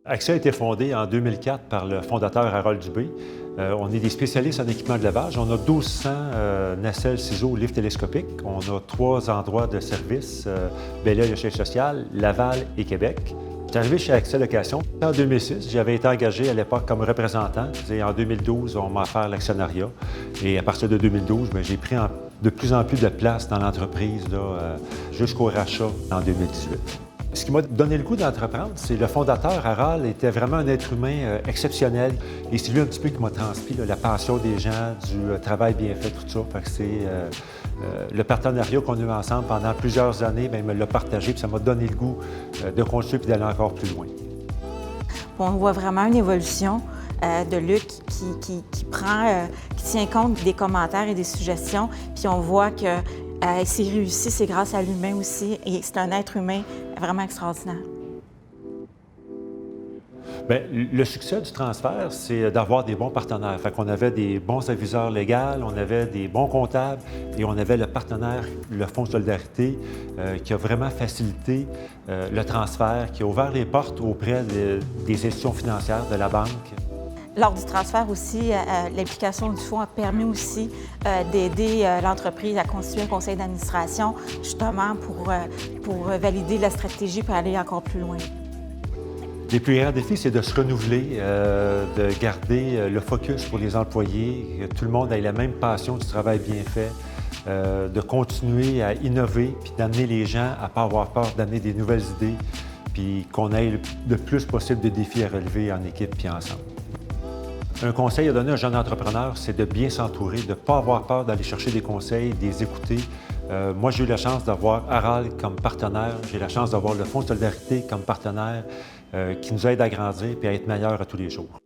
AXA a été fondé en 2004 par le fondateur Harold Dubé. On est des spécialistes en équipement de lavage. On a 1200 nacelles, ciseaux, livres télescopiques. On a 3 endroits de service, Belleuil, le siège social, Laval et Québec. J'étais arrivé chez AXA Location en 2006. J'avais été engagé à l'époque comme représentant. En 2012, on m'a offert l'actionnariat. Et à partir de 2012, j'ai pris de plus en plus de place dans l'entreprise jusqu'au rachat en 2018. Ce qui m'a donné le goût d'entreprendre, c'est le fondateur, Harold, était vraiment un être humain exceptionnel. Et c'est lui un petit peu qui m'a transmis la passion des gens, du travail bien fait, tout ça. Fait que c'est le partenariat qu'on a eu ensemble pendant plusieurs années, il me l'a partagé, puis ça m'a donné le goût de continuer et d'aller encore plus loin. On voit vraiment une évolution de Luc qui tient compte des commentaires et des suggestions, puis on voit que s'il réussit, c'est grâce à lui-même aussi, et c'est un être humain vraiment extraordinaire. Bien, le succès du transfert, c'est d'avoir des bons partenaires. Fait qu'on avait des bons aviseurs légaux, on avait des bons comptables et on avait le partenaire, le Fonds de solidarité, qui a vraiment facilité le transfert, qui a ouvert les portes auprès des institutions financières, de la banque. Lors du transfert aussi, l'implication du fonds a permis aussi d'aider l'entreprise à constituer un conseil d'administration, justement pour valider la stratégie pour aller encore plus loin. Les plus grands défis, c'est de se renouveler, de garder le focus pour les employés, que tout le monde ait la même passion du travail bien fait, de continuer à innover puis d'amener les gens à ne pas avoir peur d'amener des nouvelles idées, puis qu'on ait le plus possible de défis à relever en équipe puis ensemble. Un conseil à donner à un jeune entrepreneur, c'est de bien s'entourer, de ne pas avoir peur d'aller chercher des conseils, de les écouter. Moi, j'ai eu la chance d'avoir Harold comme partenaire, j'ai la chance d'avoir le Fonds de solidarité comme partenaire qui nous aide à grandir et à être meilleurs à tous les jours.